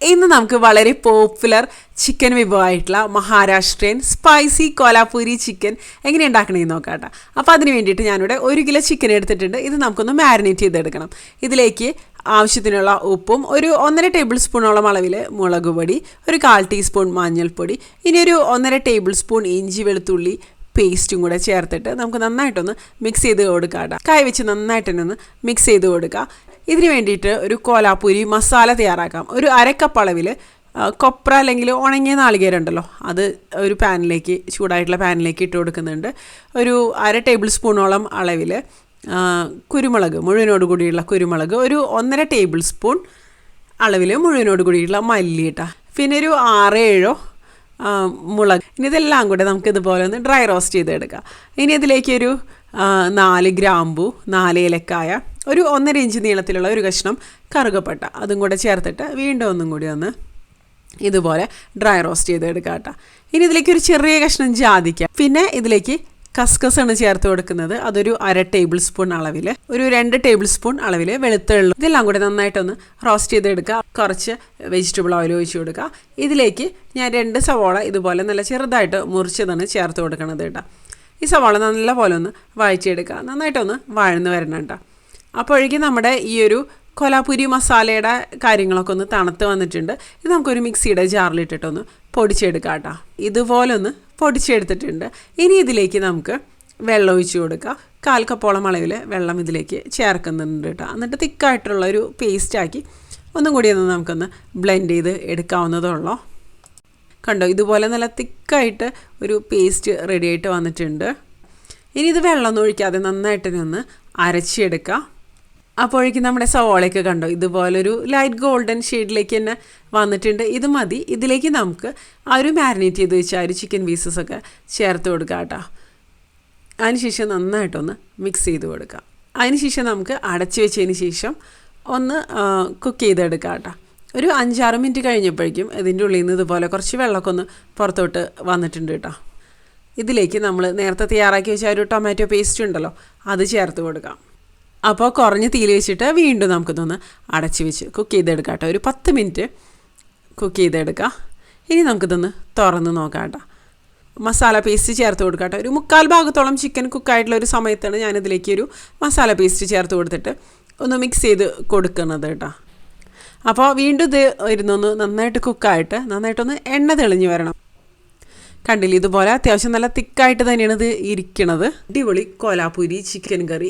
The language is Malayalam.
ഇന്ന് നമുക്ക് വളരെ പോപ്പുലർ ചിക്കൻ വിഭവമായിട്ടുള്ള മഹാരാഷ്ട്രീയൻ സ്പൈസി കോലാപൂരി ചിക്കൻ എങ്ങനെ ഉണ്ടാക്കണമെന്ന് നോക്കാം കേട്ടോ. അപ്പോൾ അതിന് വേണ്ടിയിട്ട് ഞാനിവിടെ 1 കിലോ ചിക്കൻ എടുത്തിട്ടുണ്ട്. ഇത് നമുക്കൊന്ന് മാരിനേറ്റ് ചെയ്തെടുക്കണം. ഇതിലേക്ക് ആവശ്യത്തിനുള്ള ഉപ്പും ഒരു 1.5 ടേബിൾ സ്പൂണോളം അളവിൽ മുളക് പൊടി, ഒരു 1/4 ടീസ്പൂൺ മഞ്ഞൾപ്പൊടി, ഇനി ഒരു 1.5 ടേബിൾ സ്പൂൺ ഇഞ്ചി വെളുത്തുള്ളി പേസ്റ്റും കൂടെ ചേർത്തിട്ട് നമുക്ക് നന്നായിട്ടൊന്ന് മിക്സ് ചെയ്ത് കൊടുക്കാം കേട്ടോ. കൈ വെച്ച് നന്നായിട്ട് തന്നെ ഒന്ന് മിക്സ് ചെയ്ത് കൊടുക്കുക. ഇതിന് വേണ്ടിയിട്ട് ഒരു കോലാപൂരി മസാല തയ്യാറാക്കാം. ഒരു 1/2 കപ്പ് അളവിൽ കൊപ്ര അല്ലെങ്കിൽ ഉണങ്ങിയ നാളികേരം ഉണ്ടല്ലോ, അത് ഒരു പാനിലേക്ക്, ചൂടായിട്ടുള്ള പാനിലേക്ക് ഇട്ട് കൊടുക്കുന്നുണ്ട്. ഒരു 1/2 ടേബിൾ സ്പൂണോളം അളവിൽ കുരുമുളക്, മുഴുവനോട് കൂടിയുള്ള കുരുമുളക്, ഒരു 1.5 ടേബിൾ സ്പൂൺ അളവിൽ മുഴുവനോട് കൂടിയുള്ള മല്ലി ഇട്ടാൽ, പിന്നെ ഒരു 6-7 മുളക്. ഇനി ഇതെല്ലാം കൂടെ നമുക്ക് ഇതുപോലെ ഒന്ന് ഡ്രൈ റോസ്റ്റ് ചെയ്തെടുക്കാം. ഇനി ഇതിലേക്കൊരു 4 ഗ്രാമ്പു, 4 ഏലക്കായ, ഒരു 1.5 ഇഞ്ച് നീളത്തിലുള്ള ഒരു കഷ്ണം കറുകപ്പട്ട, അതും കൂടെ ചേർത്തിട്ട് വീണ്ടും ഒന്നും കൂടി ഒന്ന് ഇതുപോലെ ഡ്രൈ റോസ്റ്റ് ചെയ്തെടുക്കാം കേട്ടോ. ഇനി ഇതിലേക്ക് ഒരു ചെറിയ കഷ്ണം ജാതിക്ക, പിന്നെ ഇതിലേക്ക് കസ്കസാണ് ചേർത്ത് കൊടുക്കുന്നത്. അതൊരു 1/2 ടേബിൾ സ്പൂൺ അളവിൽ, ഒരു 2 ടേബിൾ സ്പൂൺ അളവിൽ വെളുത്തുള്ളി, ഇതെല്ലാം കൂടെ നന്നായിട്ടൊന്ന് റോസ്റ്റ് ചെയ്തെടുക്കുക. കുറച്ച് വെജിറ്റബിൾ ഓയിൽ ഒഴിച്ച് കൊടുക്കുക. ഇതിലേക്ക് ഞാൻ 2 സവാള ഇതുപോലെ നല്ല ചെറുതായിട്ട് മുറിച്ചതാണ് ചേർത്ത് കൊടുക്കണത് കേട്ടോ. ഈ സവാള നല്ല പോലെ ഒന്ന് വഴറ്റിയെടുക്കുക, നന്നായിട്ടൊന്ന് വഴന്ന് വരണം കേട്ടോ. അപ്പോഴേക്കും നമ്മുടെ ഈ ഒരു കോലാപൂരി മസാലയുടെ കാര്യങ്ങളൊക്കെ ഒന്ന് തണുത്ത് വന്നിട്ടുണ്ട്. ഇത് നമുക്കൊരു മിക്സിയുടെ ജാറിലിട്ടിട്ടൊന്ന് പൊടിച്ചെടുക്കാം കേട്ടോ. ഇതുപോലെ ഒന്ന് പൊടിച്ചെടുത്തിട്ടുണ്ട്. ഇനി ഇതിലേക്ക് നമുക്ക് വെള്ളം ഒഴിച്ച് കൊടുക്കുക. 1/4 കപ്പോളം അളവിൽ വെള്ളം ഇതിലേക്ക് ചേർക്കുന്നുണ്ട് കേട്ടോ. എന്നിട്ട് തിക്കായിട്ടുള്ള ഒരു പേസ്റ്റാക്കി ഒന്നും കൂടി ഒന്ന് നമുക്കൊന്ന് ബ്ലെൻഡ് ചെയ്ത് എടുക്കാവുന്നതുള്ളൂ. കണ്ടോ, ഇതുപോലെ നല്ല തിക്കായിട്ട് ഒരു പേസ്റ്റ് റെഡി ആയിട്ട് വന്നിട്ടുണ്ട്. ഇനി ഇത് വെള്ളമൊന്നും ഒഴിക്കാതെ നന്നായിട്ട് ഒന്ന് അരച്ചെടുക്കുക. അപ്പോഴേക്കും നമ്മുടെ സവാളയൊക്കെ കണ്ടോ ഇതുപോലൊരു ലൈറ്റ് ഗോൾഡൻ ഷെയ്ഡിലേക്ക് തന്നെ വന്നിട്ടുണ്ട്. ഇത് മതി. ഇതിലേക്ക് നമുക്ക് ആ ഒരു മാരിനേറ്റ് ചെയ്ത് വെച്ച ആ ഒരു ചിക്കൻ പീസസൊക്കെ ചേർത്ത് കൊടുക്കുക കേട്ടോ. അതിനുശേഷം നന്നായിട്ടൊന്ന് മിക്സ് ചെയ്ത് കൊടുക്കുക. അതിനുശേഷം നമുക്ക് അടച്ചു വെച്ചതിന് ശേഷം ഒന്ന് കുക്ക് ചെയ്തെടുക്കാം കേട്ടോ. ഒരു 5-6 മിനിറ്റ് കഴിഞ്ഞപ്പോഴേക്കും ഇതിൻ്റെ ഉള്ളിൽ നിന്ന് ഇതുപോലെ കുറച്ച് വെള്ളമൊക്കെ ഒന്ന് പുറത്തോട്ട് വന്നിട്ടുണ്ട് കേട്ടോ. ഇതിലേക്ക് നമ്മൾ നേരത്തെ തയ്യാറാക്കി വെച്ച ഒരു ടൊമാറ്റോ പേസ്റ്റ് ഉണ്ടല്ലോ, അത് ചേർത്ത് കൊടുക്കാം. അപ്പോൾ കുറഞ്ഞ തീയിൽ വെച്ചിട്ട് വീണ്ടും നമുക്കിതൊന്ന് അടച്ച് വെച്ച് കുക്ക് ചെയ്തെടുക്കാം കേട്ടോ. ഒരു 10 മിനിറ്റ് കുക്ക് ചെയ്തെടുക്കാം. ഇനി നമുക്കിതൊന്ന് തുറന്ന് നോക്കാം കേട്ടോ. മസാല പേസ്റ്റ് ചേർത്ത് കൊടുക്കാം കേട്ടോ. ഒരു 3/4 ഭാഗത്തോളം ചിക്കൻ കുക്കായിട്ടുള്ള ഒരു സമയത്താണ് ഞാനിതിലേക്ക് ഒരു മസാല പേസ്റ്റ് ചേർത്ത് കൊടുത്തിട്ട് ഒന്ന് മിക്സ് ചെയ്ത് കൊടുക്കുന്നത് കേട്ടോ. അപ്പോൾ വീണ്ടും ഇത് ഇരുന്നൊന്ന് നന്നായിട്ട് കുക്കായിട്ട് നന്നായിട്ടൊന്ന് എണ്ണ തെളിഞ്ഞ് വരണം. കണ്ടില്ലേ, ഇതുപോലെ അത്യാവശ്യം നല്ല തിക്കായിട്ട് തന്നെയാണ് ഇത് ഇരിക്കണത്. അടിപൊളി കോലാപൂരി ചിക്കൻ കറി